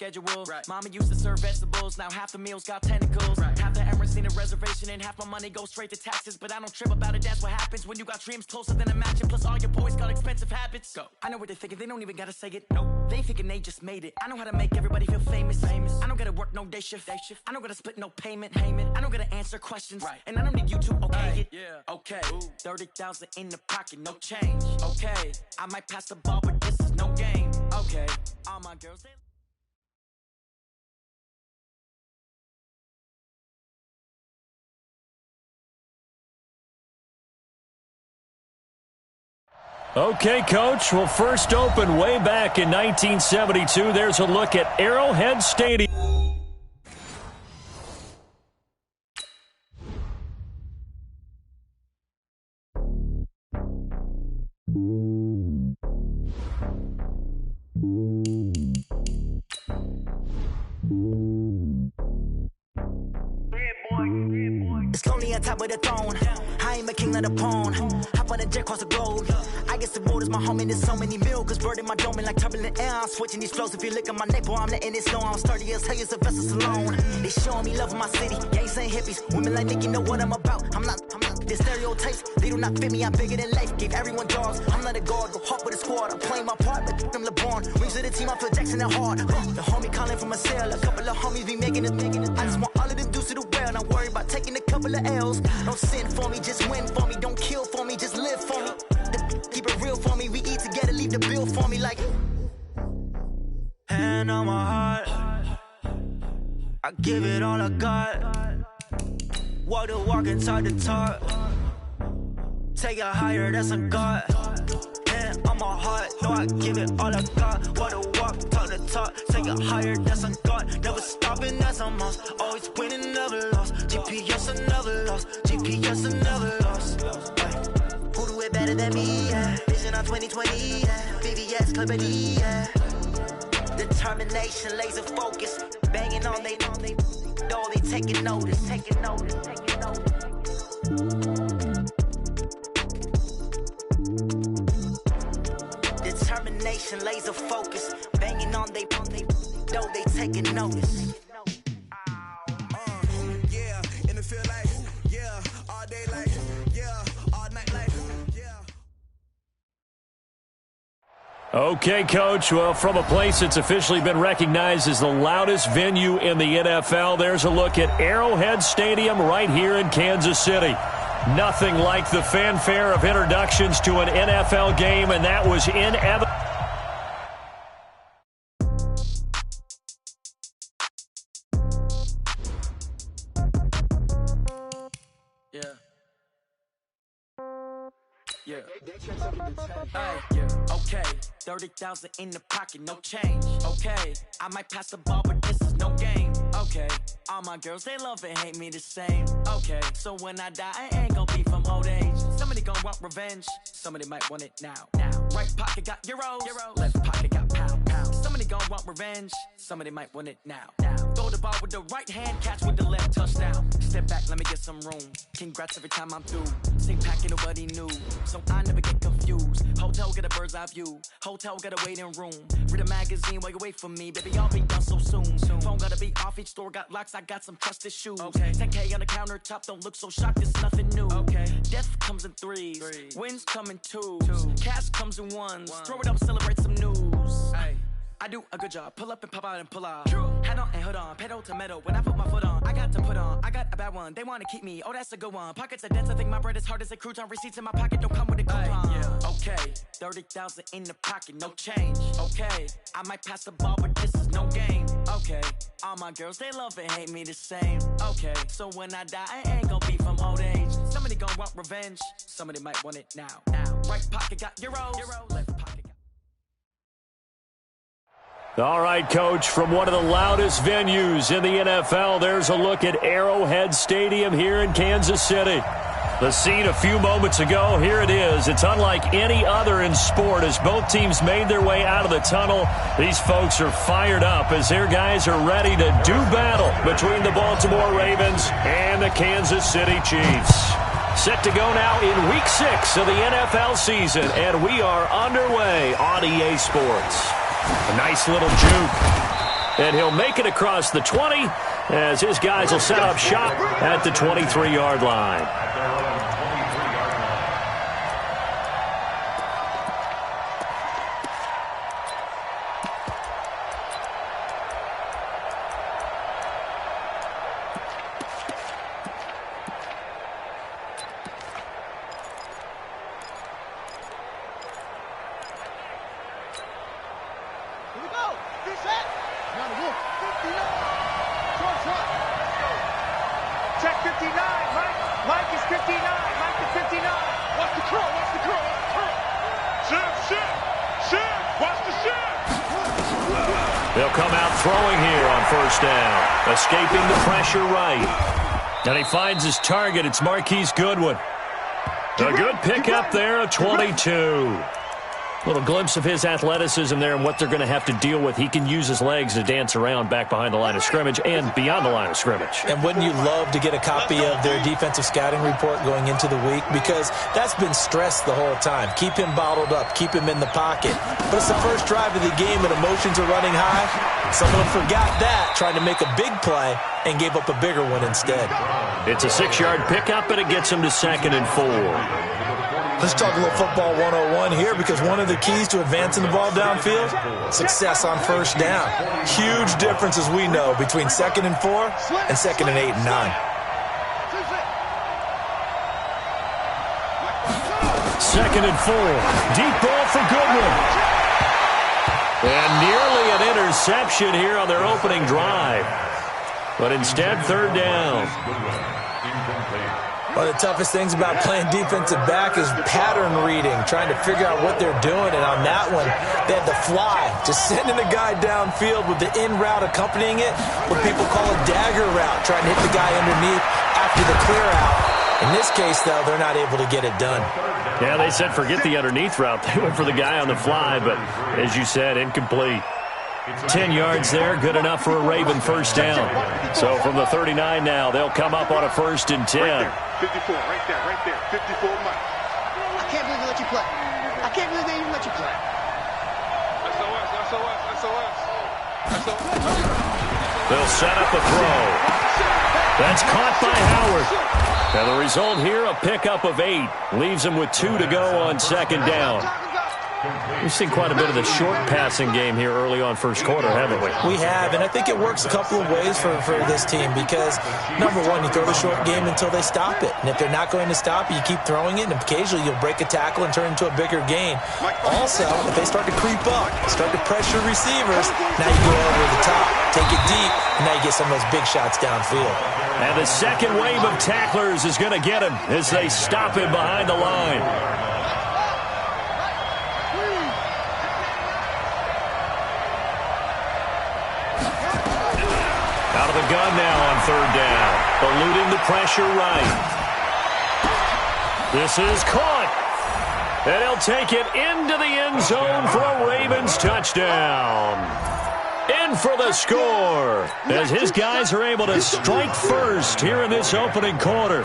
schedule. Right. Mama used to serve vegetables, now half the meals got tentacles. Right. Half the Emirates need a reservation and half my money goes straight to taxes. But I don't trip about it, that's what happens when you got dreams closer than a mansion. Plus all your boys got expensive habits. Go. I know what they're thinking, they don't even gotta say it. Nope. They ain't thinking they just made it. I know how to make everybody feel famous. I don't gotta work no day shift. I don't gotta split no payment. I don't gotta answer questions. Right. And I don't need you to okay it. Yeah. Okay. Ooh. 30,000 in the pocket, no change. Okay. I might pass the ball, but this is no game. Okay. All my girls, they... Okay, Coach. Well, first opened way back in 1972. There's a look at Arrowhead Stadium. It's lonely on top of the throne. I ain't a king of the pawn. Hop on a jet across the globe. I guess the road is my home and there's so many milkers birding my dome like turbulent air. I'm switching these flows. If you look at my neck, boy, I'm letting it slow. I'm sturdy as hell as a vessel alone. They showing me love in my city. Gangsta hippies, women like Nick, you know what I'm about. I'm not. The stereotypes, they do not fit me. I'm bigger than life. Gave everyone jobs. I'm not a guard. Go hard with a squad. I'm playing my part, but I'm LeBron. Rings to the team. I feel Jackson and hard. The homie calling from a cell. A couple of homies be making it. I just want all of them dudes to the well. Not worry about taking a couple of L's. Don't sin for me, just win for me. Don't kill for me, just live for me. Keep it real for me. We eat together, leave the bill for me like. Hand on my heart, I give it all I got. Walk the walk and talk the talk. Take it higher, that's a God. Hand on my heart, no, I give it all I got. Walk the walk, talk the talk. Take it higher, that's a God. Never stopping, that's a must. Always winning, never lost. GPS, I never lost. GPS, I never lost. Who do it better than me? Yeah. Vision on 2020. Yeah. VVS, Clippity. Yeah. Determination, laser focus. Banging on they door, they taking notice. Determination, laser focus. Banging on they door, they taking notice. Yeah, in the field like, yeah, all day like, yeah, all night like, yeah. Okay, Coach. Well, from a place that's officially been recognized as the loudest venue in the NFL, there's a look at Arrowhead Stadium right here in Kansas City. Nothing like the fanfare of introductions to an NFL game, and that was inevitable. Okay, 30,000 in the pocket, no change. Okay, I might pass the ball, but this is no game. Okay, all my girls, they love and hate me the same. Okay, so when I die, I ain't gonna be from old age. Somebody gonna want revenge, somebody might want it now. Right pocket got euros, left pocket got pound. Somebody gonna want revenge, somebody might want it now. Throw the ball with the right hand, catch with the left, touchdown. Step back, let me get some room. Congrats every time I'm through. Same packet, nobody knew, so I never get confused. Hotel get a bird's eye view. Hotel got a waiting room. Read a magazine while you wait for me. Baby, I'll be done so soon. Phone gotta be off. Each store got locks. I got some trusted shoes. Okay. 10K on the countertop. Don't look so shocked. It's nothing new. Okay. Death comes in threes. Wins come in twos. Cash comes in ones. Throw it up, celebrate some news. Ay. I do a good job. Pull up and pop out and pull out. Head on and hood on. Pedal to metal. When I put my foot on, I got to put on. I got a bad one. They want to keep me. Oh, that's a good one. Pockets are dense. I think my bread is hard as a crouton. Receipts in my pocket don't come with a coupon. Okay. 30,000 in the pocket. No change. Okay. I might pass the ball, but this is no game. Okay. All my girls, they love and hate me the same. Okay. So when I die, I ain't gonna be from old age. Somebody gonna want revenge. Somebody might want it now. Right pocket got euros. Left pocket got... All right, Coach, from one of the loudest venues in the NFL, there's a look at Arrowhead Stadium here in Kansas City. The scene a few moments ago, here it is. It's unlike any other in sport as both teams made their way out of the tunnel. These folks are fired up as their guys are ready to do battle between the Baltimore Ravens and the Kansas City Chiefs. Set to go now in Week 6 of the NFL season, and we are underway on EA Sports. A nice little juke. and he'll make it across the 20 as his guys will set up shop at the 23-yard line. They'll come out throwing here on first down, escaping the pressure right. And he finds his target. It's Marquise Goodwin. A good pickup there of 22. Little glimpse of his athleticism there and what they're going to have to deal with. He can use his legs to dance around back behind the line of scrimmage and beyond the line of scrimmage. And wouldn't you love to get a copy of their defensive scouting report going into the week? Because that's been stressed the whole time. Keep him bottled up. Keep him in the pocket. But it's the first drive of the game and emotions are running high. Someone forgot that, trying to make a big play and gave up a bigger one instead. It's a 6-yard pickup, and it gets him to 2nd and 4. Let's talk a little football 101 here, because one of the keys to advancing the ball downfield, success on first down. Huge difference, as we know, between 2nd and 4 and 2nd and 8 and 9. 2nd and 4. Deep ball for Goodwin. And nearly an interception here on their opening drive. But instead, 3rd down. One of the toughest things about playing defensive back is pattern reading, trying to figure out what they're doing. And on that one, they had to fly, just sending a guy downfield with the in route accompanying it, what people call a dagger route, trying to hit the guy underneath after the clear out. In this case, though, they're not able to get it done. Yeah, they said forget the underneath route. They went for the guy on the fly, but as you said, incomplete. 10 yards there, good enough for a Raven first down. So from the 39 now, they'll come up on a 1st and 10. 54, right there, 54 Mike. I can't believe they let you play. I can't believe they even let you play. SOS. They'll set up a throw. That's caught by Howard. And the result here, a pickup of 8. Leaves him with 2 to go on 2nd down. We've seen quite a bit of the short passing game here early on first quarter, haven't we? We have, and I think it works a couple of ways for this team because, number one, you throw the short game until they stop it. And if they're not going to stop it, you keep throwing it, and occasionally you'll break a tackle and turn into a bigger gain. Also, if they start to creep up, start to pressure receivers, now you go over the top, take it deep, and now you get some of those big shots downfield. And the second wave of tacklers is going to get him as they stop him behind the line. Out of the gun now on 3rd down. Eluding the pressure right. This is caught. And he'll take it into the end zone for a Ravens touchdown. In for the score as his guys are able to strike first here in this opening quarter.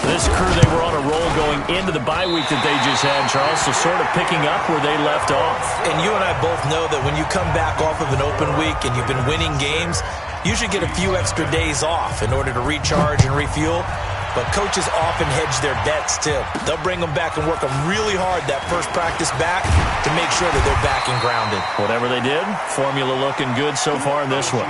This crew, they were on a roll going into the bye week that they just had, Charles, so sort of picking up where they left off. And you and I both know that when you come back off of an open week and you've been winning games, you should get a few extra days off in order to recharge and refuel. But coaches often hedge their bets, too. They'll bring them back and work them really hard that first practice back to make sure that they're back and grounded. Whatever they did, formula looking good so far in this one.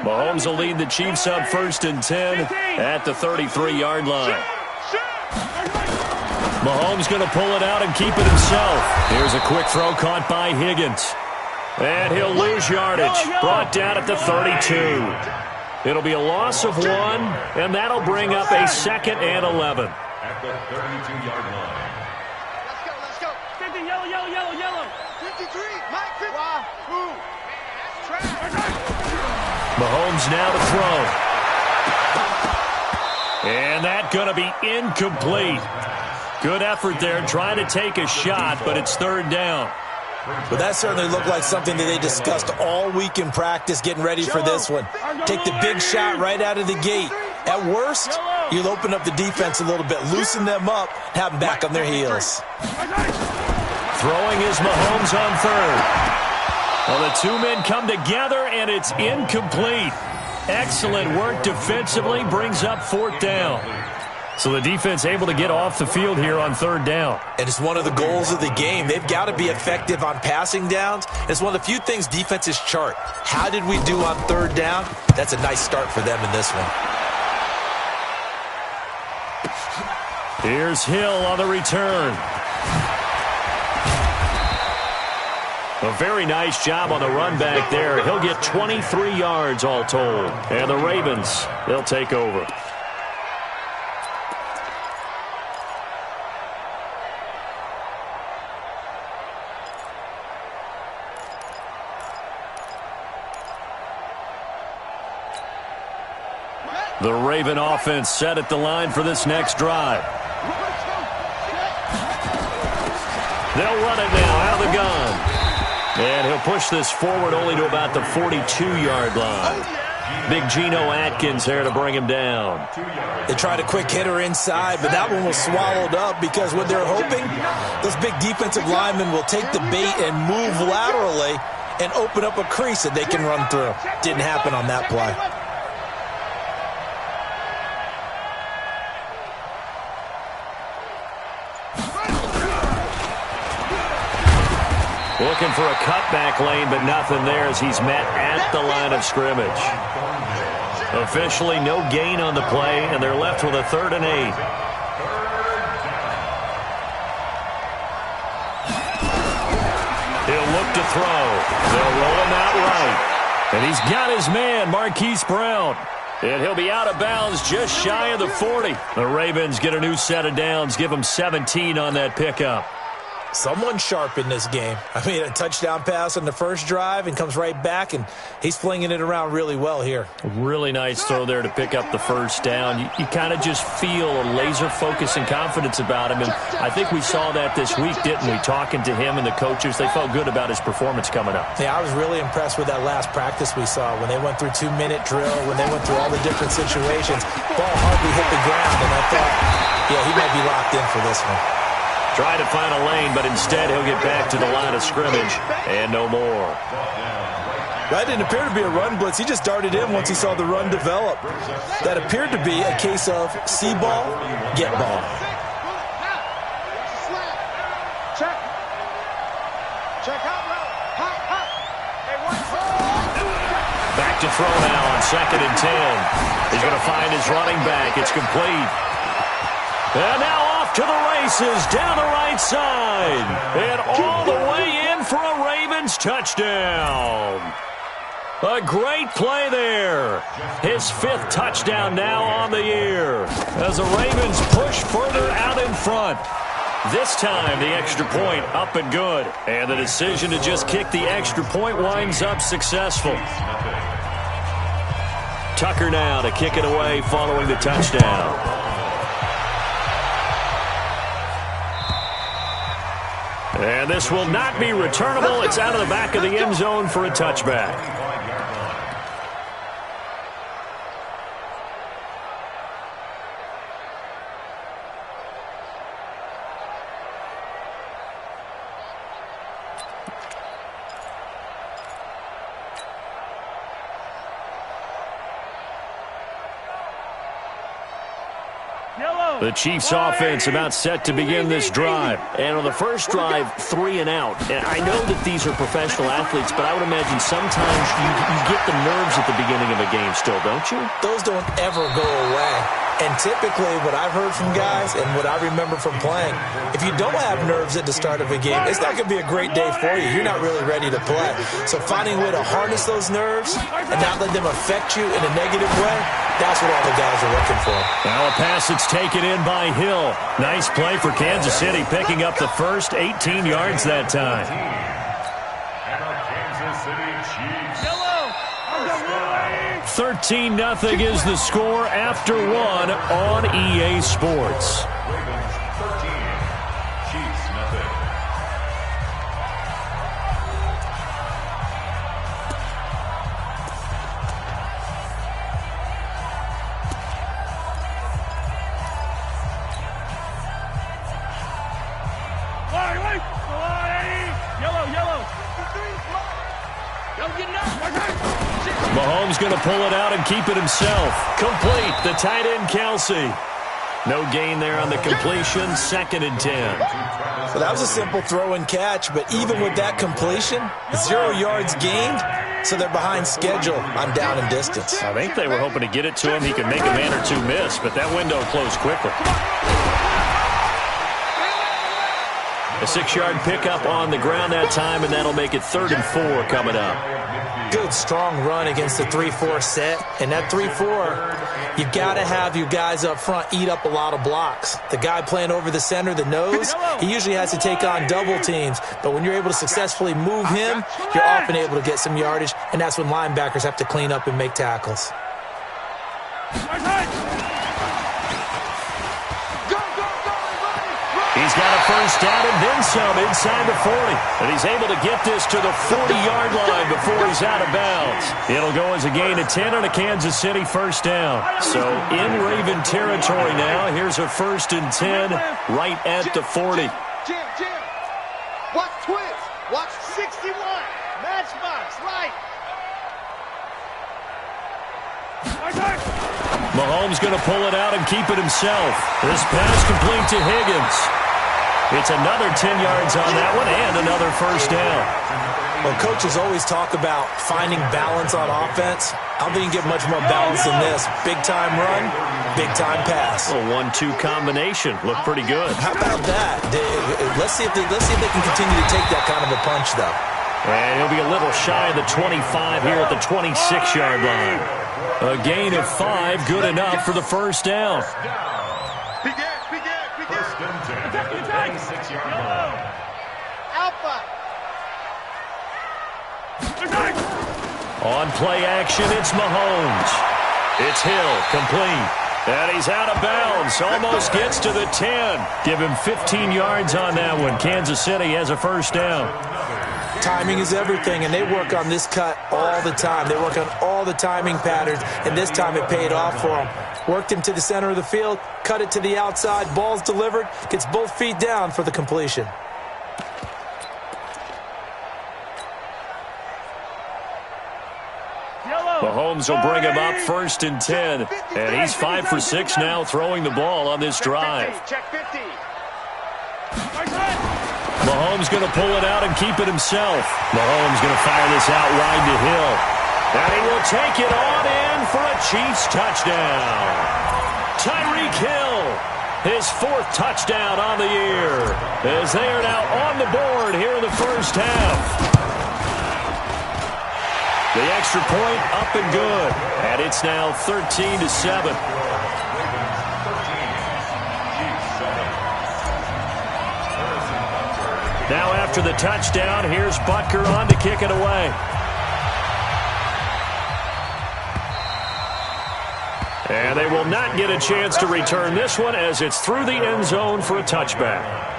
Mahomes will lead the Chiefs up 1st and 10 at the 33-yard line. Mahomes going to pull it out and keep it himself. Here's a quick throw caught by Higgins. And he'll lose yardage. Brought down at the 32. It'll be a loss of 1, and that'll bring up a 2nd and 11. At the 32-yard line. Let's go. 50, yellow. 53, Mike, 50. Wow. Mahomes now to throw. And that's going to be incomplete. Good effort there trying to take a shot, but it's third down. Well, that certainly looked like something that they discussed all week in practice getting ready for this one. Take the big shot right out of the gate. At worst, you'll open up the defense a little bit, loosen them up, have them back on their heels. Throwing is Mahomes on third. Well, the two men come together, and it's incomplete. Excellent work defensively, brings up fourth down. So the defense able to get off the field here on third down. And it's one of the goals of the game. They've got to be effective on passing downs. It's one of the few things defenses chart. How did we do on third down? That's a nice start for them in this one. Here's Hill on the return. A very nice job on the run back there. He'll get 23 yards all told. And the Ravens, they'll take over. The Raven offense set at the line for this next drive. They'll run it now out of the gun. And he'll push this forward only to about the 42-yard line. Big Geno Atkins there to bring him down. They tried a quick hitter inside, but that one was swallowed up because what they're hoping, those big defensive linemen will take the bait and move laterally and open up a crease that they can run through. Didn't happen on that play. Looking for a cutback lane, but nothing there as he's met at the line of scrimmage. Officially no gain on the play, and they're left with a 3rd and 8. He'll look to throw. They'll roll him out right. And he's got his man, Marquise Brown. And he'll be out of bounds just shy of the 40. The Ravens get a new set of downs, give them 17 on that pickup. Someone sharp in this game. I mean, a touchdown pass on the first drive and comes right back, and he's flinging it around really well here. Really nice throw there to pick up the first down. You kind of just feel a laser focus and confidence about him, and I think we saw that this week, didn't we? Talking to him and the coaches, they felt good about his performance coming up. Yeah, I was really impressed with that last practice we saw when they went through 2-minute drill, when they went through all the different situations. Ball hardly hit the ground, and I thought, yeah, he might be locked in for this one. Try to find a lane, but instead he'll get back to the line of scrimmage and no more. That didn't appear to be a run blitz. He just darted in once he saw the run develop. That appeared to be a case of see ball, get ball. Back to throw now on 2nd and 10. He's going to find his running back. It's complete. And now off to the races down the right side. And all the way in for a Ravens touchdown. A great play there. His 5th touchdown now on the year as the Ravens push further out in front. This time the extra point up and good. And the decision to just kick the extra point winds up successful. Tucker now to kick it away following the touchdown. And this will not be returnable. It's out of the back of the end zone for a touchback. The Chiefs offense about set to begin this drive. And on the first drive, 3 and out. And I know that these are professional athletes, but I would imagine sometimes you get the nerves at the beginning of a game still, don't you? Those don't ever go away. And typically what I've heard from guys and what I remember from playing, if you don't have nerves at the start of a game, it's not going to be a great day for you. You're not really ready to play. So finding a way to harness those nerves and not let them affect you in a negative way, that's what all the guys are looking for. Now a pass that's taken in by Hill. Nice play for Kansas City, picking up the first 18 yards that time. 13-0 is the score after one on EA Sports. Mahomes going to pull it out and keep it himself. Complete, the tight end, Kelsey. No gain there on the completion, 2nd and 10. Well, that was a simple throw and catch, but even with that completion, 0 yards gained, so they're behind schedule on down and distance. I think they were hoping to get it to him. He could make a man or two miss, but that window closed quickly. A 6-yard pickup on the ground that time, and that'll make it 3rd and 4 coming up. Good, strong run against the 3-4 set. And that 3-4, you've got to have your guys up front eat up a lot of blocks. The guy playing over the center, the nose, he usually has to take on double teams. But when you're able to successfully move him, you're often able to get some yardage, and that's when linebackers have to clean up and make tackles. He's got a first down and then some inside the 40. And he's able to get this to the 40-yard line before he's out of bounds. It'll go as a gain of 10 on a Kansas City first down. So in Raven territory now. Here's a 1st and 10 right at the 40. Jim. Watch twins. Watch 61. Matchbox, right. Mahomes going to pull it out and keep it himself. This pass complete to Higgins. It's another 10 yards on that one and another first down. Well, coaches always talk about finding balance on offense. I don't think you can get much more balance than this. Big-time run, big-time pass. A 1-2 combination. Looked pretty good. How about that? Let's see if they can continue to take that kind of a punch, though. And he'll be a little shy of the 25 here at the 26-yard line. A gain of 5, good enough for the first down. First and 10 at the 26-yard line. Alpha. On play action, it's Mahomes. It's Hill, complete. And he's out of bounds, almost gets to the 10. Give him 15 yards on that one. Kansas City has a first down. Timing is everything, and they work on this cut all the time. They work on all the timing patterns, and this time it paid off for them. Worked him to the center of the field, cut it to the outside, ball's delivered, gets both feet down for the completion. Mahomes will bring him up 1st and 10, and he's 5 for 6 now throwing the ball on this drive. Check 50. Mahomes going to pull it out and keep it himself. Mahomes going to fire this out wide to Hill. And he will take it on in for a Chiefs touchdown. Tyreek Hill, his 4th touchdown on the year, as they are now on the board here in the first half. The extra point up and good, and it's now 13-7. Now after the touchdown, here's Butker on to kick it away. And they will not get a chance to return this one as it's through the end zone for a touchback.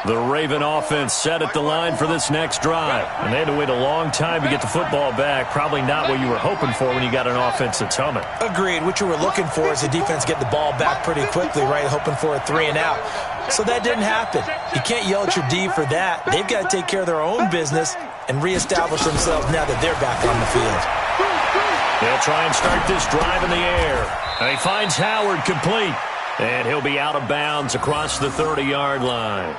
The Raven offense set at the line for this next drive. And they had to wait a long time to get the football back. Probably not what you were hoping for when you got an offense that's humming. Agreed. What you were looking for is the defense get the ball back pretty quickly, right? Hoping for a 3 and out. So that didn't happen. You can't yell at your D for that. They've got to take care of their own business and reestablish themselves now that they're back on the field. They'll try and start this drive in the air. And he finds Howard complete. And he'll be out of bounds across the 30-yard line.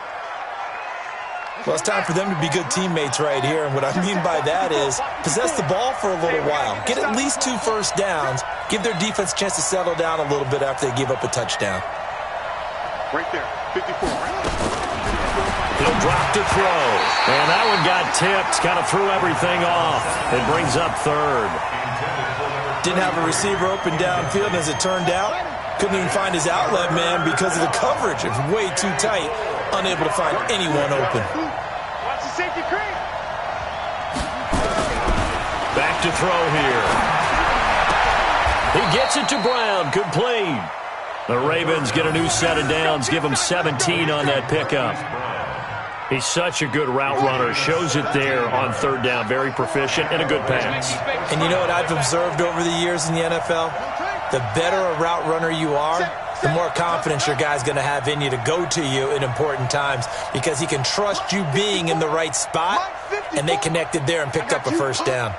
Well, it's time for them to be good teammates right here. And what I mean by that is possess the ball for a little while. Get at least 2 first downs. Give their defense a chance to settle down a little bit after they give up a touchdown. Right there, 54. He'll drop to throw. And that one got tipped. Kind of threw everything off. It brings up 3rd. Didn't have a receiver open downfield, and as it turned out, couldn't even find his outlet man because of the coverage. It was way too tight. Unable to find anyone open. Watch the safety creep. to throw here. He gets it to Brown. Complete. The Ravens get a new set of downs. Give him 17 on that pickup. He's such a good route runner. Shows it there on third down. Very proficient and a good pass. And you know what I've observed over the years in the NFL? The better a route runner you are, the more confidence your guy's going to have in you to go to you in important times because he can trust you being in the right spot, and they connected there and picked up a first down.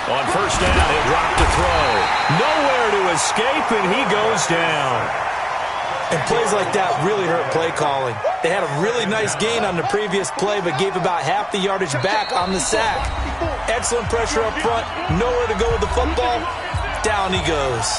On first down, he'll drop to throw. Nowhere to escape, and he goes down. And plays like that really hurt play calling. They had a really nice gain on the previous play, but gave about half the yardage back on the sack. Excellent pressure up front. Nowhere to go with the football. Down he goes.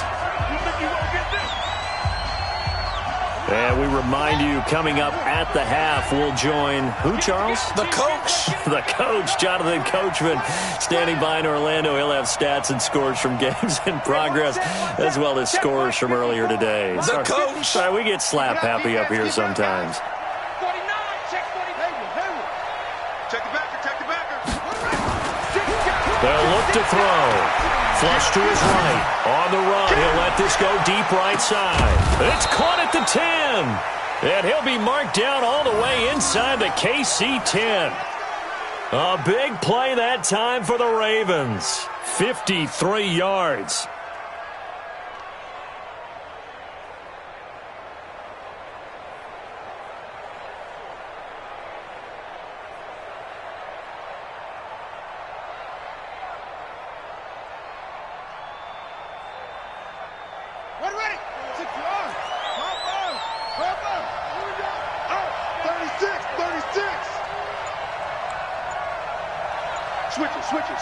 And we remind you, coming up at the half, we'll join who, Charles? The coach. The coach, Jonathan Coachman, standing by in Orlando. He'll have stats and scores from games in progress, as well as scores from earlier today. The coach. Sorry, we get slap happy up here sometimes. They'll look to throw. Flush to his right. On the run, he'll let this go deep right side. It's caught at the 10. And he'll be marked down all the way inside the KC 10. A big play that time for the Ravens. 53 yards.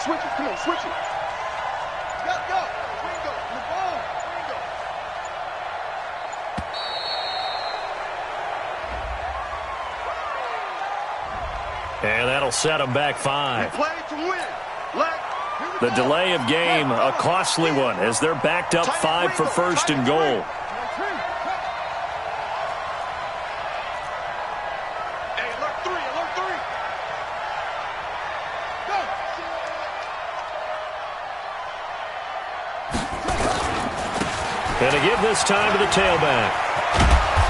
Switch it, come on, switch it. Go. Wingo, the ball. Wingo. And that'll set him back 5. We play to win. The delay of game, a costly one, as they're backed up 5 for first and goal. And to give this time to the tailback.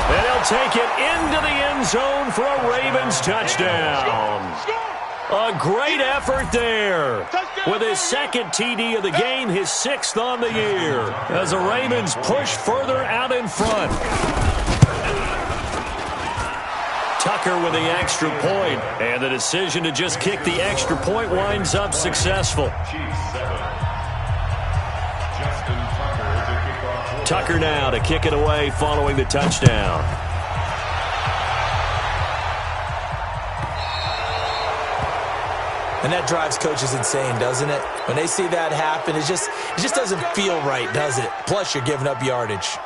And he'll take it into the end zone for a Ravens touchdown. A great effort there. With his second TD of the game, his 6th on the year. As the Ravens push further out in front. Tucker with the extra point. And the decision to just kick the extra point winds up successful. Tucker now to kick it away following the touchdown. And that drives coaches insane, doesn't it? When they see that happen, it just doesn't feel right, does it? Plus, you're giving up yardage.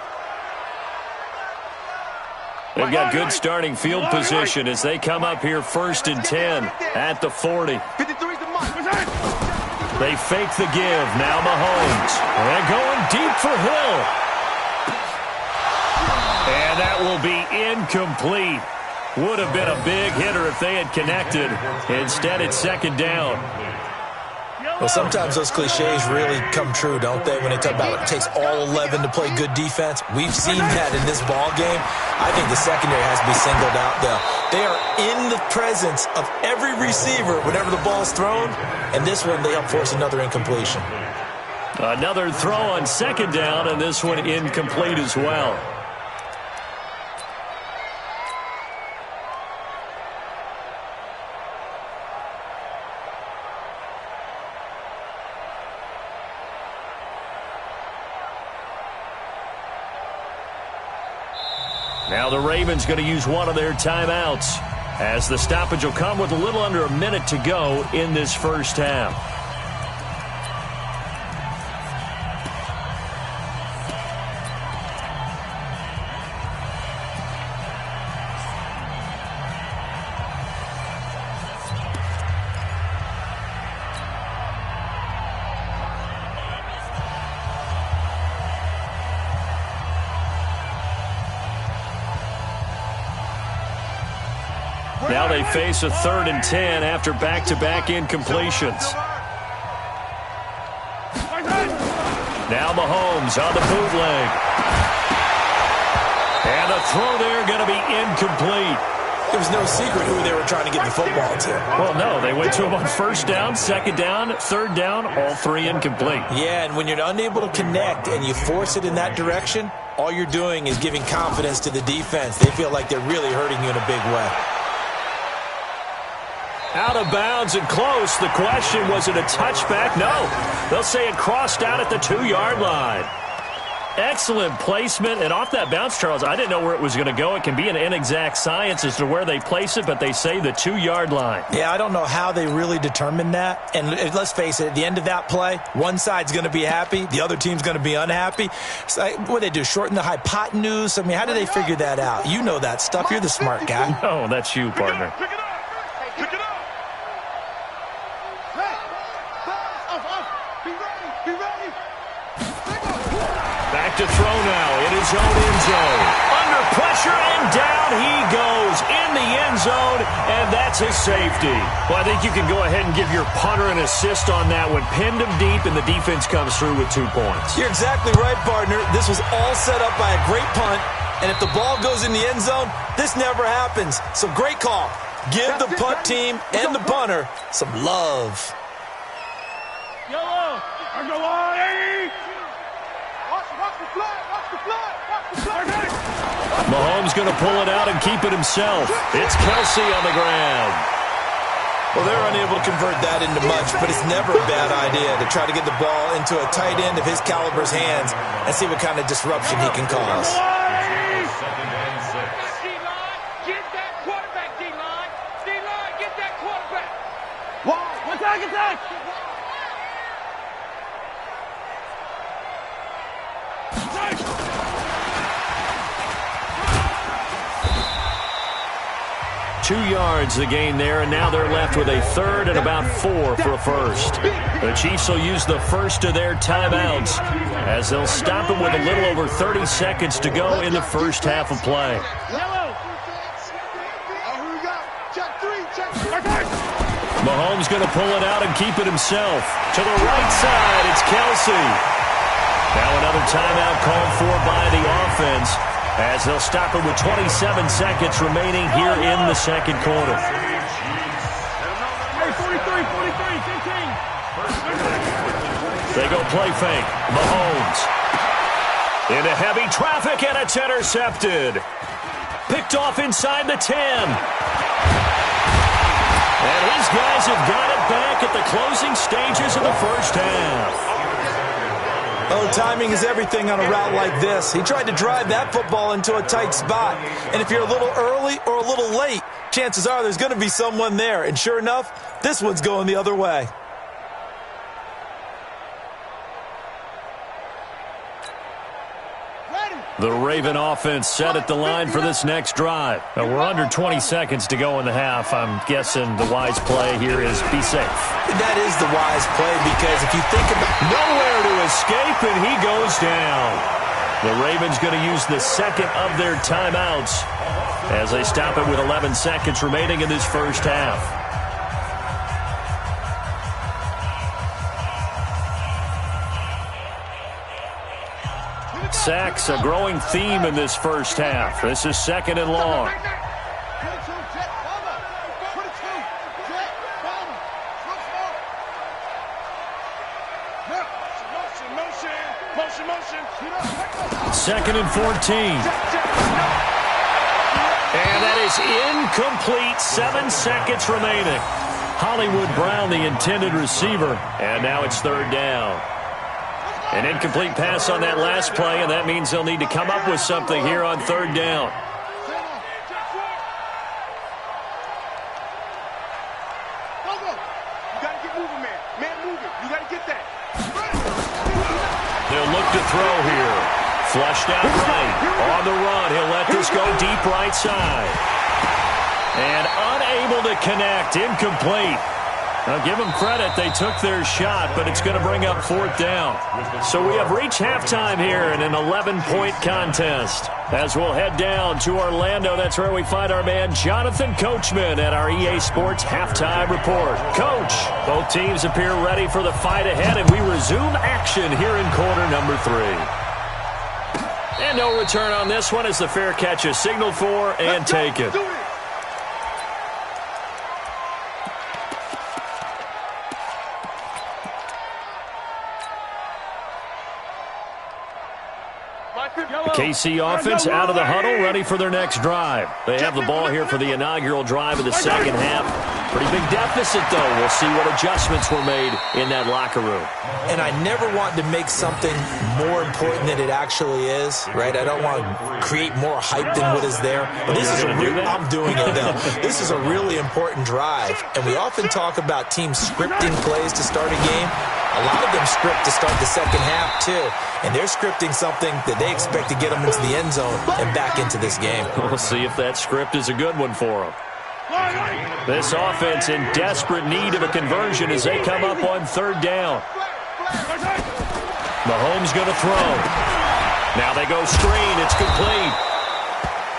They've got good starting field position as they come up here 1st and 10 at the 40. They fake the give. Now Mahomes. And going deep for Hill. And that will be incomplete. Would have been a big hitter if they had connected. Instead, it's 2nd down. Well, sometimes those cliches really come true, don't they? When they talk about it takes all 11 to play good defense. We've seen that in this ball game. I think the secondary has to be singled out, though. They are in the presence of every receiver whenever the ball's thrown. And this one, they help force another incompletion. Another throw on 2nd down, and this one incomplete as well. Now the Ravens going to use one of their timeouts as the stoppage will come with a little under a minute to go in this first half. Now they face a 3rd and 10 after back-to-back incompletions. Now Mahomes on the bootleg. And the throw there going to be incomplete. It was no secret who they were trying to get the football to. Well, no, they went to him on 1st down, 2nd down, 3rd down, all 3 incomplete. Yeah, and when you're unable to connect and you force it in that direction, all you're doing is giving confidence to the defense. They feel like they're really hurting you in a big way. Out of bounds and close. The question, was it a touchback? No. They'll say it crossed out at the 2-yard line. Excellent placement, and off that bounce, Charles, I didn't know where it was going to go. It can be an inexact science as to where they place it, but they say the 2-yard line. Yeah, I don't know how they really determined that. And let's face it, at the end of that play, one side's going to be happy, the other team's going to be unhappy. So what they do, shorten the hypotenuse? I mean, how do they figure that out? You know that stuff. You're the smart guy. No, that's you, partner. Pick it up. Pick it up. Be ready. Be ready. Back to throw now in his own end zone. Under pressure and down he goes in the end zone, and that's his safety. Well, I think you can go ahead and give your punter an assist on that one. Pinned him deep, and the defense comes through with 2 points. You're exactly right, partner. This was all set up by a great punt, and if the ball goes in the end zone, this never happens. So great call. Give the punt team and the punter some love. Yellow. I go on. Watch the flag. Watch the flag. Watch the flag. Mahomes going to pull it out and keep it himself. It's Kelsey on the ground. Well, they're unable to convert that into much, but it's never a bad idea to try to get the ball into a tight end of his caliber's hands and see what kind of disruption he can cause. Get that quarterback, D-line. D-line, get that quarterback. Wow. Attack. 2 yards the gain there, and now they're left with a 3rd and about 4 for a first. The Chiefs will use the first of their timeouts as they'll stop them with a little over 30 seconds to go in the first half of play. Mahomes going to pull it out and keep it himself. To the right side, it's Kelsey. Now another timeout called for by the offense as they'll stop it with 27 seconds remaining here in the second quarter. Hey, 43, 15. They go play fake. Mahomes. Into heavy traffic, and it's intercepted. Picked off inside the 10. And his guys have got it back at the closing stages of the first half. Oh, timing is everything on a route like this. He tried to drive that football into a tight spot. And if you're a little early or a little late, chances are there's going to be someone there. And sure enough, this one's going the other way. The Raven offense set at the line for this next drive. Now, we're under 20 seconds to go in the half. I'm guessing the wise play here is be safe. That is the wise play because if you think about nowhere to escape, and he goes down. The Ravens going to use the second of their timeouts as they stop it with 11 seconds remaining in this first half. Sacks, a growing theme in this first half. This is 2nd and long. Second and 14. And that is incomplete. 7 seconds remaining. Hollywood Brown, the intended receiver. And now it's 3rd down. An incomplete pass on that last play, and that means they'll need to come up with something here on 3rd down. They'll look to throw here. Flushed out right. On the run, he'll let this go deep right side. And unable to connect. Incomplete. I'll give them credit. They took their shot, but it's going to bring up 4th down. So we have reached halftime here in an 11-point contest. As we'll head down to Orlando, that's where we find our man Jonathan Coachman at our EA Sports Halftime Report. Coach, both teams appear ready for the fight ahead, and we resume action here in quarter number 3. And no return on this one as the fair catch is signaled for and taken. The KC offense out of the huddle, ready for their next drive. They have the ball here for the inaugural drive of the second half. Pretty big deficit, though. We'll see what adjustments were made in that locker room. And I never want to make something more important than it actually is, right? I don't want to create more hype than what is there. But this is I'm doing it now. This is a really important drive. And we often talk about teams scripting plays to start a game. A lot of them script to start the second half, too. And they're scripting something that they expect to get them into the end zone and back into this game. We'll see if that script is a good one for them. This offense in desperate need of a conversion as they come up on 3rd down. Mahomes going to throw. Now they go screen. It's complete.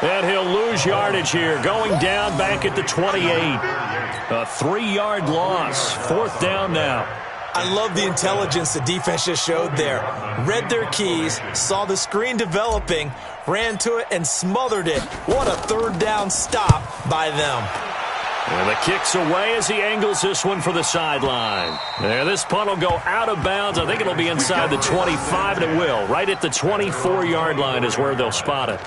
And he'll lose yardage here. Going down back at the 28. A 3-yard loss. 4th down now. I love the intelligence the defense just showed there. Read their keys, saw the screen developing, ran to it, and smothered it. What a 3rd down stop by them. And the kick's away as he angles this one for the sideline. There, this punt will go out of bounds. I think it'll be inside the 25, and it will. Right at the 24-yard line is where they'll spot it.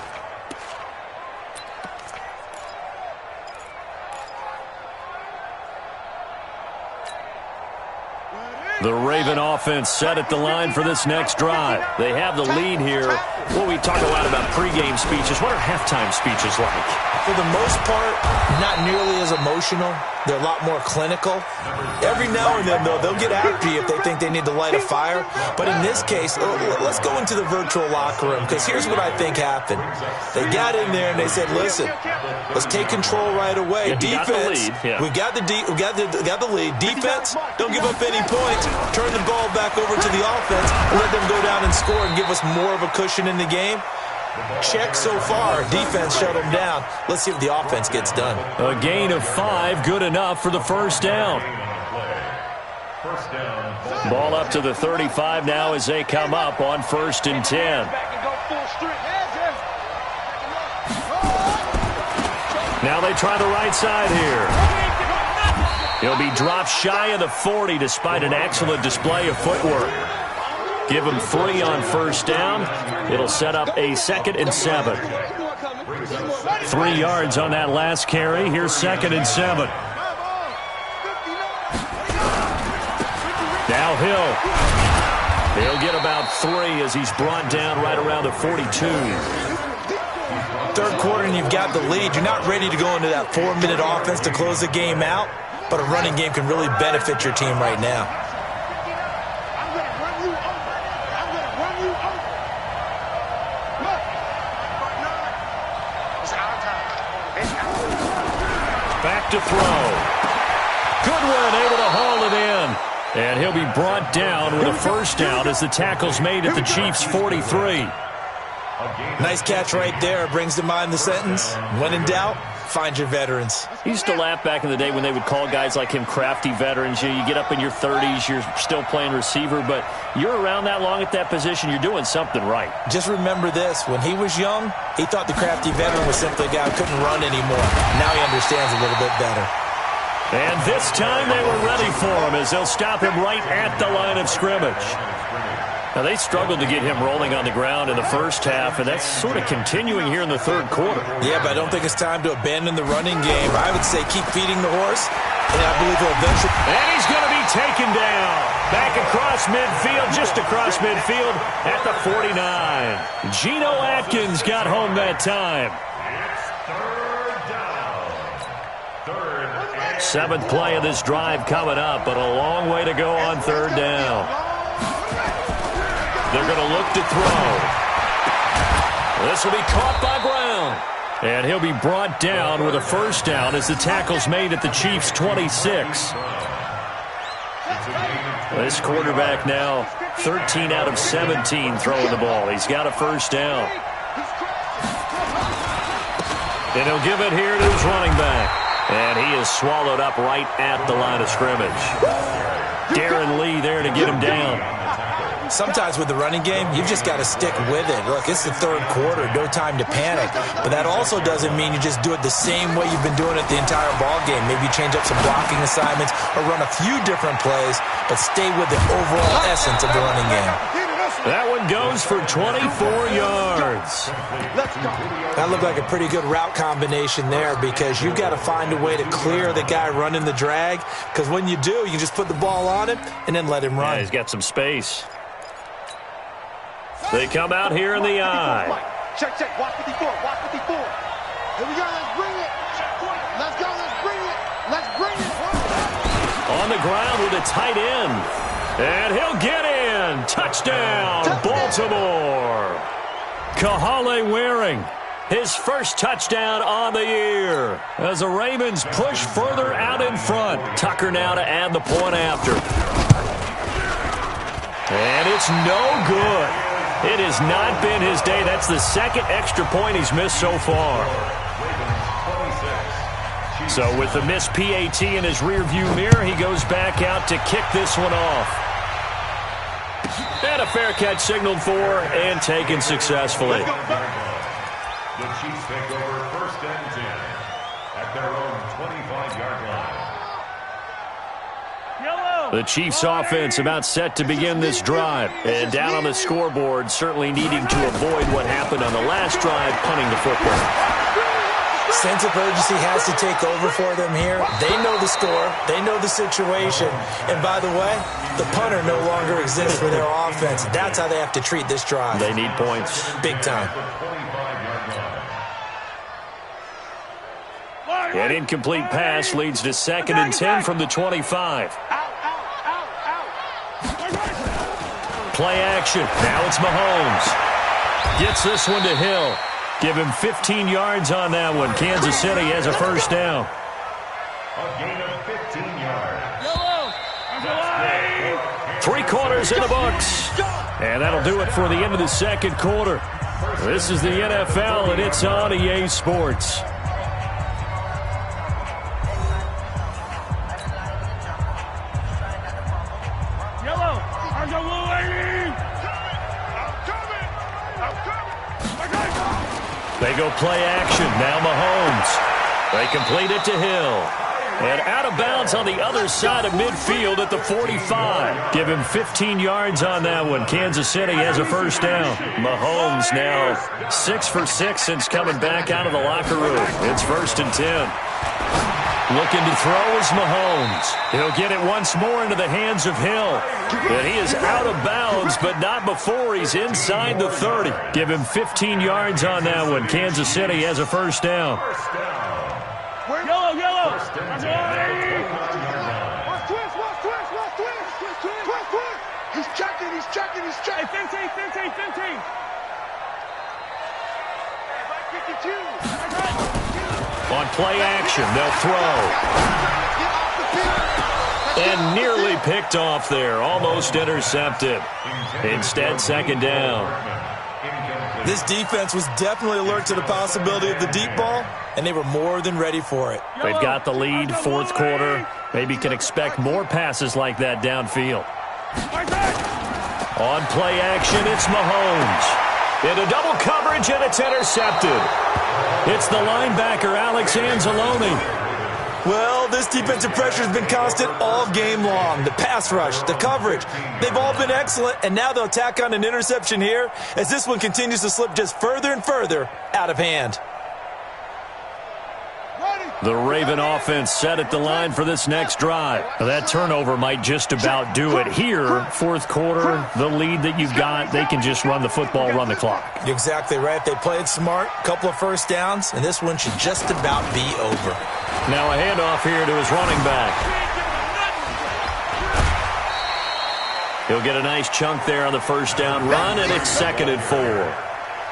The Raven offense set at the line for this next drive. They have the lead here. Well, we talk a lot about pregame speeches. What are halftime speeches like? For the most part, not nearly as emotional. They're a lot more clinical. Every now and then, though, they'll get after you if they think they need to light a fire. But in this case, let's go into the virtual locker room, because here's what I think happened. They got in there and they said, listen, let's take control right away. Defense, we got the lead. Defense, don't give up any points. Turn the ball back over to the offense and let them go down and score and give us more of a cushion in the game. Check so far. Defense shut them down. Let's see what the offense gets done. A gain of 5, good enough for the 1st down. Ball up to the 35 now as they come up on 1st and 10. Now they try the right side here. He'll be dropped shy of the 40 despite an excellent display of footwork. Give him 3 on 1st down. It'll set up a 2nd and 7. 3 yards on that last carry. Here's 2nd and 7. Now he'll get about 3 as he's brought down right around the 42. 3rd quarter and you've got the lead. You're not ready to go into that 4-minute offense to close the game out, but a running game can really benefit your team right now. Back to throw. Goodwin able to haul it in. And he'll be brought down with a 1st down as the tackle's made at the Chiefs' 43. Nice catch right there. Brings to mind the sentence, when in doubt, find your veterans. He used to laugh back in the day when they would call guys like him crafty veterans. You get up in your 30s, you're still playing receiver, but you're around that long at that position, you're doing something right. Just remember this. When he was young, he thought the crafty veteran was simply a guy who couldn't run anymore. Now he understands a little bit better. And this time they were ready for him as they'll stop him right at the line of scrimmage. Now, they struggled to get him rolling on the ground in the 1st half, and that's sort of continuing here in the 3rd quarter. Yeah, but I don't think it's time to abandon the running game. I would say keep feeding the horse, and I believe he'll eventually... And he's going to be taken down. Back across midfield, just across midfield at the 49. Geno Atkins got home that time. 7th play of this drive coming up, but a long way to go on 3rd down. They're going to look to throw. This will be caught by Brown. And he'll be brought down with a 1st down as the tackle's made at the Chiefs' 26. This quarterback now 13 out of 17 throwing the ball. He's got a first down. And he'll give it here to his running back. And he is swallowed up right at the line of scrimmage. Darren Lee there to get him down. Sometimes with the running game, you've just got to stick with it. Look, it's the third quarter, no time to panic. But that also doesn't mean you just do it the same way you've been doing it the entire ball game. Maybe you change up some blocking assignments or run a few different plays, but stay with the overall essence of the running game. That one goes for 24 yards. That looked like a pretty good route combination there because you've got to find a way to clear the guy running the drag, because when you do, you just put the ball on him and then let him run. Yeah, he's got some space. They come out here in the eye. Check, check. Watch 54. Watch 54. Here we go. Let's bring it. Let's go. Let's bring it. Let's bring it. On the ground with a tight end. And he'll get in. Touchdown, Baltimore. Kahale Waring, his first touchdown on the year. As the Ravens push further out in front. Tucker now to add the point after. And it's no good. It has not been his day. That's the second extra point he's missed so far. So with the missed PAT in his rearview mirror, he goes back out to kick this one off. And a fair catch signaled for and taken successfully. The Chiefs take over first and 10 at their own 25-yard line. The Chiefs offense about set to begin this drive. And down on the scoreboard, certainly needing to avoid what happened on the last drive, punting the football. Sense of urgency has to take over for them here. They know the score. They know the situation. And by the way, the punter no longer exists for their offense. That's how they have to treat this drive. They need points. Big time. An incomplete pass leads to 2nd and 10 from the 25. Play action. Now it's Mahomes. Gets this one to Hill. Give him 15 yards on that one. Kansas City has a first down. A gain of 15 yards. 3 quarters in the books. And that'll do it for the end of the second quarter. This is the NFL, and it's on EA Sports. They go play action. Now Mahomes. They complete it to Hill. And out of bounds on the other side of midfield at the 45. Give him 15 yards on that one. Kansas City has a first down. Mahomes now 6 for 6 since coming back out of the locker room. It's 1st and 10. Looking to throw is Mahomes. He'll get it once more into the hands of Hill. And he is out of bounds, but not before he's inside the 30. Give him 15 yards on that one. Kansas City has a first down. Yellow. Watch twist. He's checking. Hey, 15. On play action, they'll throw. And nearly picked off there. Almost intercepted. Instead, 2nd down. This defense was definitely alert to the possibility of the deep ball, and they were more than ready for it. They've got the lead, 4th quarter. Maybe can expect more passes like that downfield. On play action, it's Mahomes. Into double coverage, and it's intercepted. It's the linebacker, Alex Anzalone. Well, this defensive pressure has been constant all game long. The pass rush, the coverage, they've all been excellent, and now they'll tack on an interception here as this one continues to slip just further and further out of hand. The Raven offense set at the line for this next drive. That turnover might just about do it here. 4th quarter, the lead that you've got, they can just run the football, run the clock. You're exactly right. They played smart, couple of first downs, and this one should just about be over. Now a handoff here to his running back. He'll get a nice chunk there on the first down run, and it's 2nd and 4.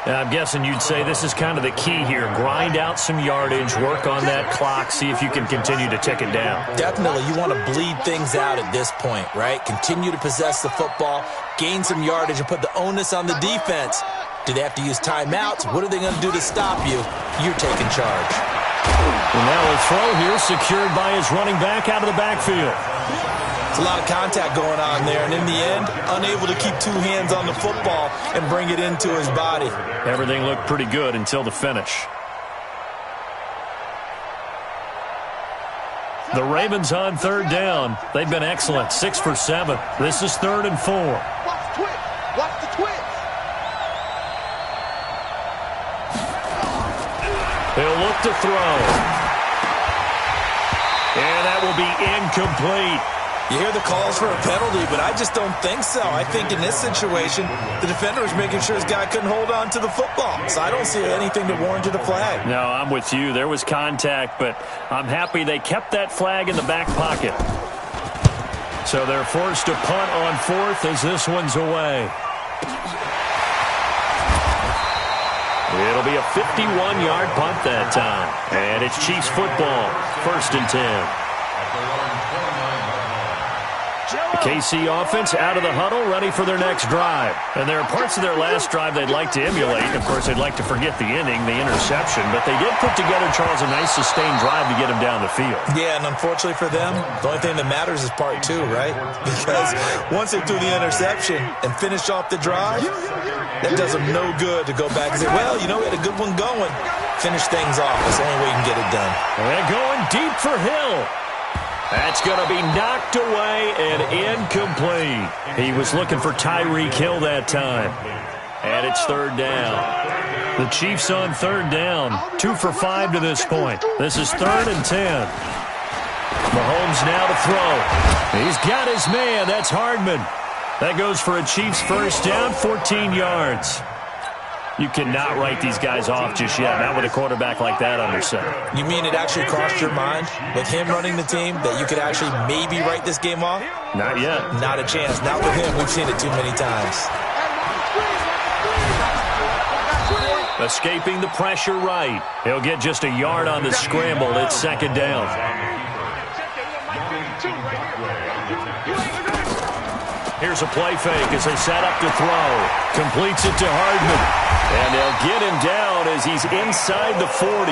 I'm guessing you'd say this is kind of the key here. Grind out some yardage, work on that clock, see if you can continue to tick it down. Definitely. You want to bleed things out at this point, right? Continue to possess the football, gain some yardage, and put the onus on the defense. Do they have to use timeouts? What are they going to do to stop you? You're taking charge. And now a throw here secured by his running back out of the backfield. It's a lot of contact going on there, and in the end, unable to keep two hands on the football and bring it into his body. Everything looked pretty good until the finish. The Ravens on third down. They've been excellent, 6 for 7. This is 3rd and 4. Watch the twitch. Watch the twitch. He'll look to throw. And that will be incomplete. You hear the calls for a penalty, but I just don't think so. I think in this situation, the defender was making sure his guy couldn't hold on to the football. So I don't see anything that warranted a flag. No, I'm with you. There was contact, but I'm happy they kept that flag in the back pocket. So they're forced to punt on 4th as this one's away. It'll be a 51-yard punt that time. And it's Chiefs football, 1st and 10. The KC offense out of the huddle, ready for their next drive. And there are parts of their last drive they'd like to emulate. Of course, they'd like to forget the inning, the interception. But they did put together, Charles, a nice sustained drive to get him down the field. Yeah, and unfortunately for them, the only thing that matters is part 2, right? Because once they threw the interception and finished off the drive, that does them no good to go back and say, well, you know, we had a good one going. Finish things off. That's the only way you can get it done. And they're going deep for Hill. That's going to be knocked away and incomplete. He was looking for Tyreek Hill that time. And it's 3rd down. The Chiefs on 3rd down. 2 for 5 to this point. This is 3rd and 10. Mahomes now to throw. He's got his man. That's Hardman. That goes for a Chiefs first down, 14 yards. You cannot write these guys off just yet, not with a quarterback like that under center. You mean it actually crossed your mind with him running the team that you could actually maybe write this game off? Not yet. Not a chance. Not with him. We've seen it too many times. Escaping the pressure right. He'll get just a yard on the scramble. It's 2nd down. Here's a play fake as they set up to throw. Completes it to Hardman. And they'll get him down as he's inside the 40.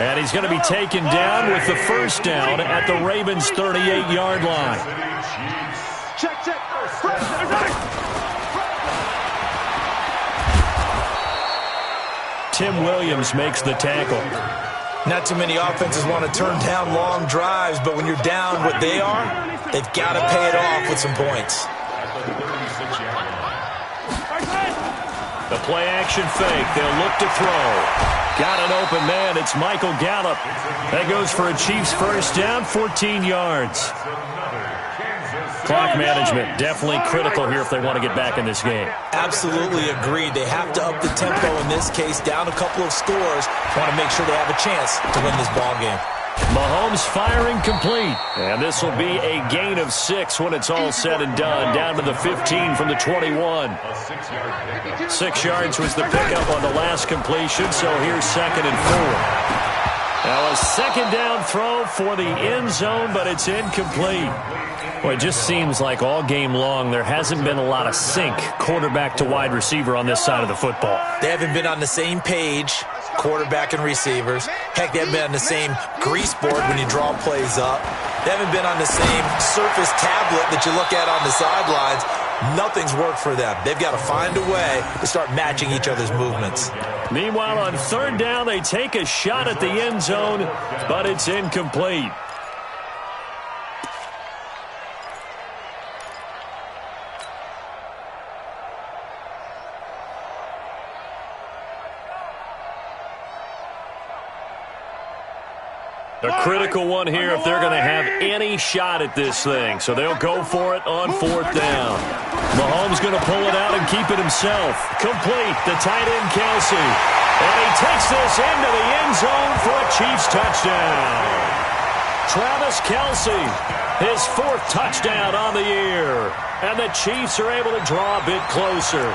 And he's going to be taken down with the first down at the Ravens' 38-yard line. Tim Williams makes the tackle. Not too many offenses want to turn down long drives, but when you're down what they are, they've got to pay it off with some points. The play-action fake. They'll look to throw. Got an open man. It's Michael Gallup. That goes for a Chiefs first down, 14 yards. Clock management definitely critical here if they want to get back in this game. Absolutely agreed. They have to up the tempo in this case, down a couple of scores. Want to make sure they have a chance to win this ball game. Mahomes firing complete. And this will be a gain of 6 when it's all said and done. Down to the 15 from the 21. 6 yards was the pickup on the last completion, so here's 2nd and 4. Now a 2nd down throw for the end zone, but it's incomplete. Well, it just seems like all game long there hasn't been a lot of sync quarterback to wide receiver on this side of the football. They haven't been on the same page, quarterback and receivers. Heck, they haven't been on the same grease board when you draw plays up. They haven't been on the same surface tablet that you look at on the sidelines. Nothing's worked for them. They've got to find a way to start matching each other's movements. Meanwhile, on 3rd down, they take a shot at the end zone, but it's incomplete. A critical one here if they're going to have any shot at this thing. So they'll go for it on 4th down. Mahomes going to pull it out and keep it himself. Complete, the tight end Kelsey. And he takes this into the end zone for a Chiefs touchdown. Travis Kelsey, his 4th touchdown on the year. And the Chiefs are able to draw a bit closer.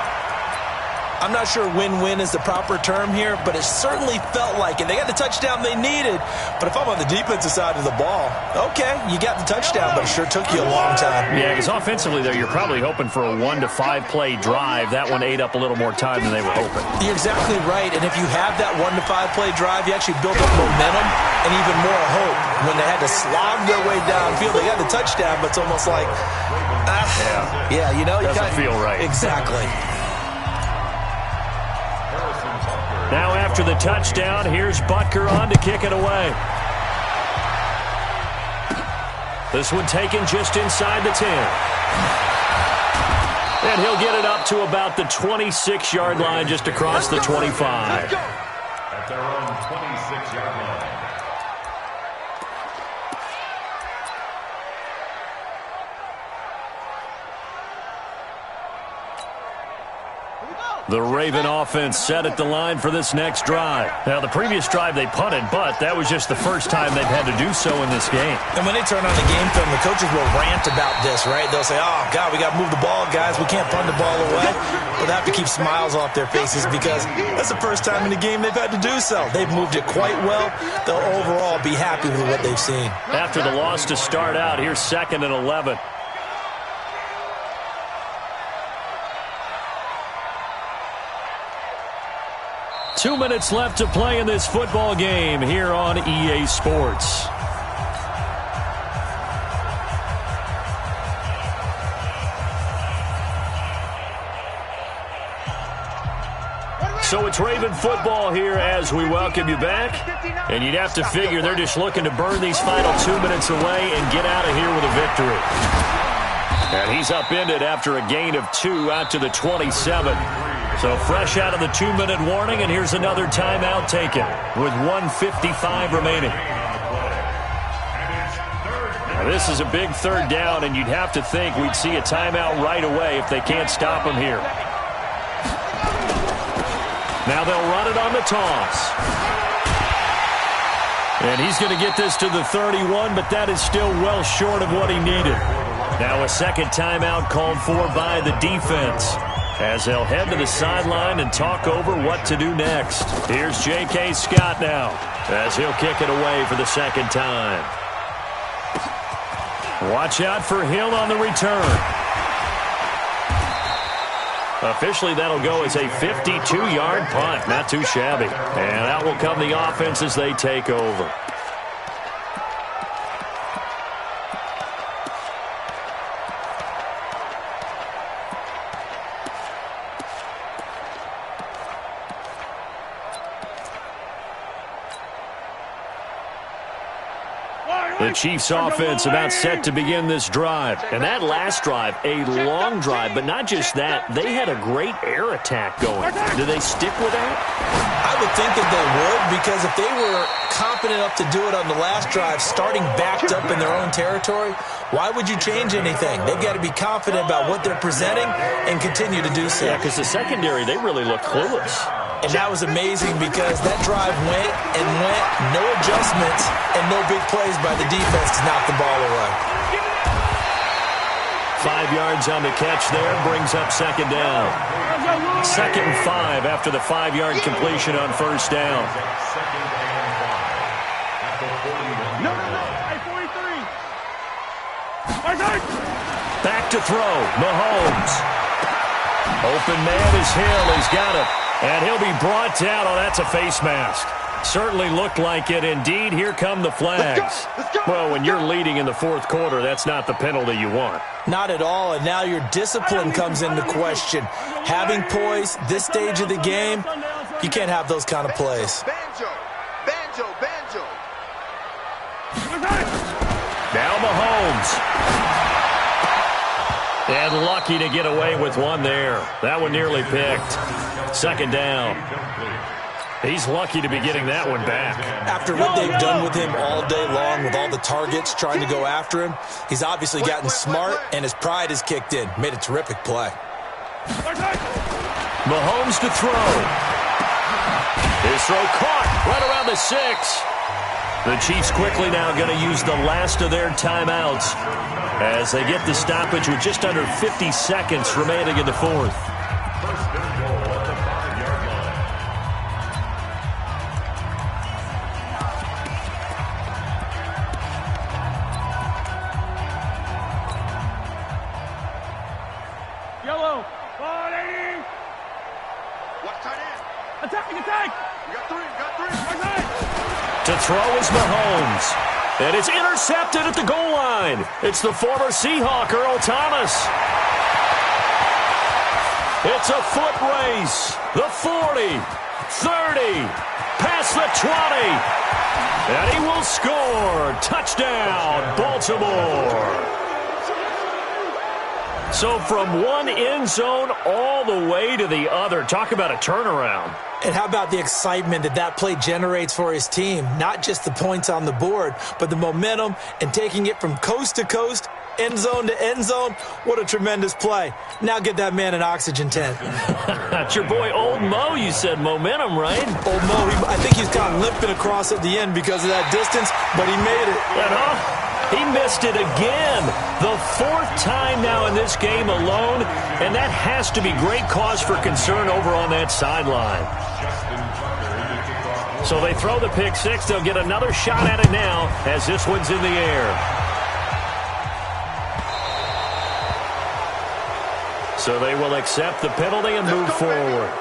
I'm not sure win-win is the proper term here, but it certainly felt like it. They got the touchdown they needed, but if I'm on the defensive side of the ball, okay, you got the touchdown, but it sure took you a long time. Yeah, because offensively, though, you're probably hoping for a 1 to 5 play drive. That one ate up a little more time than they were hoping. You're exactly right, and if you have that 1 to 5 play drive, you actually build up momentum and even more hope. When they had to slog their way downfield, they got the touchdown, but it's almost like, yeah, you know, doesn't feel right. Exactly. Now after the touchdown, here's Butker on to kick it away. This one taken just inside the 10. And he'll get it up to about the 26-yard line, just across the 25. At their own 26-yard line. The Raven offense set at the line for this next drive. Now, the previous drive they punted, but that was just the first time they've had to do so in this game. And when they turn on the game film, the coaches will rant about this, right? They'll say, oh, God, we got to move the ball, guys. We can't punt the ball away. But they have to keep smiles off their faces because that's the first time in the game they've had to do so. They've moved it quite well. They'll overall be happy with what they've seen. After the loss to start out, here's 2nd and 11. Two minutes left to play in this football game here on EA Sports. So it's Raven football here as we welcome you back. And you'd have to figure they're just looking to burn these final 2 minutes away and get out of here with a victory. And he's upended after a gain of 2 out to the 27. So fresh out of the 2-minute warning, and here's another timeout taken with 1:55 remaining. Now this is a big 3rd down, and you'd have to think we'd see a timeout right away if they can't stop him here. Now they'll run it on the toss. And he's going to get this to the 31, but that is still well short of what he needed. Now a second timeout called for by the defense, as they'll head to the sideline and talk over what to do next. Here's J.K. Scott now, as he'll kick it away for the second time. Watch out for Hill on the return. Officially, that'll go as a 52-yard punt. Not too shabby. And out will come the offense as they take over. The Chiefs offense about set to begin this drive. And that last drive, a long drive, but not just that. They had a great air attack going. Do they stick with that? I would think that they would, because if they were confident enough to do it on the last drive, starting backed up in their own territory, why would you change anything? They've got to be confident about what they're presenting and continue to do so. Yeah, because the secondary, they really look clueless. And that was amazing because that drive went and went, no adjustments, and no big plays by the defense to knock the ball away. 5 yards on the catch there, brings up 2nd down. 2nd and 5 after the 5-yard completion on 1st down. Back to throw, Mahomes. Open man is Hill, he's got it. And he'll be brought down. Oh, that's a face mask. Certainly looked like it. Indeed, here come the flags. Well, when you're leading in the 4th quarter, that's not the penalty you want. Not at all, and now your discipline comes into question. Having poise this stage of the game, you can't have those kind of plays. Banjo. Now Mahomes. And lucky to get away with one there. That one nearly picked. 2nd down. He's lucky to be getting that one back. After what they've done with him all day long, with all the targets trying to go after him, he's obviously gotten smart, and his pride has kicked in. Made a terrific play. Mahomes to throw. His throw caught right around the 6. The Chiefs quickly now going to use the last of their timeouts as they get the stoppage with just under 50 seconds remaining in the 4th. Watch tight end. Attack! You got three. To throw is Mahomes. And it's intercepted at the goal line. It's the former Seahawk, Earl Thomas. It's a foot race. The 40, 30, past the 20. And he will score. Touchdown, Baltimore. So from one end zone all the way to the other. Talk about a turnaround. And how about the excitement that play generates for his team? Not just the points on the board, but the momentum and taking it from coast to coast, end zone to end zone. What a tremendous play. Now get that man an oxygen tent. That's your boy Old Mo. You said momentum, right? Old Mo, I think he's kind of limping across at the end because of that distance, but he made it. He missed it again. The fourth time now in this game alone, and that has to be great cause for concern over on that sideline. So they throw the pick six. They'll get another shot at it now as this one's in the air. So they will accept the penalty and move forward.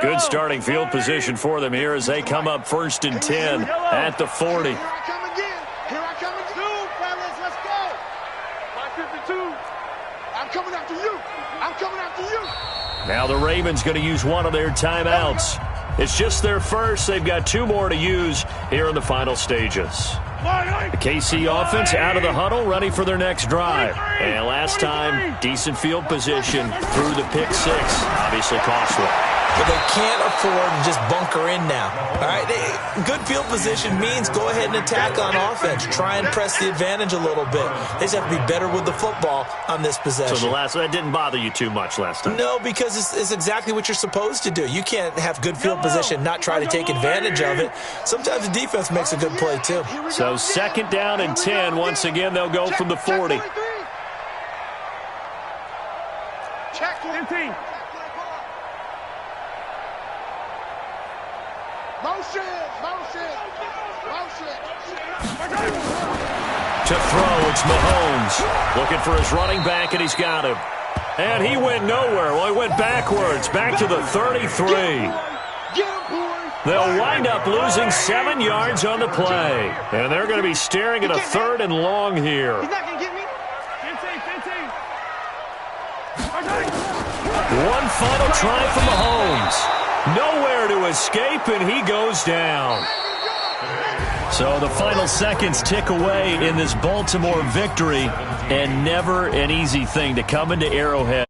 Good starting field position for them here as they come up 1st and 10 at the 40. Here I come again. Fellas. Let's go. 552. I'm coming after you. Now the Ravens going to use one of their timeouts. It's just their first. They've got 2 more to use here in the final stages. The KC offense out of the huddle, ready for their next drive. And last time, decent field position through the pick six. Obviously costly. But they can't afford to just bunker in now. All right, good field position means go ahead and attack on offense. Try and press the advantage a little bit. They just have to be better with the football on this possession. So that didn't bother you too much last time? No, because it's exactly what you're supposed to do. You can't have good field position, not try to take advantage of it. Sometimes the defense makes a good play too. So 2nd down and 10. Once again, they'll go from the 40. Check 15. Motion. To throw, it's Mahomes. Looking for his running back, and he's got him. And he went nowhere. Well, he went backwards, back to the 33. They'll wind up losing 7 yards on the play. And they're going to be staring at a 3rd and long here. He's not going to get me. 15. One final try from Mahomes. Nowhere to escape, and he goes down. So the final seconds tick away in this Baltimore victory, and never an easy thing to come into Arrowhead.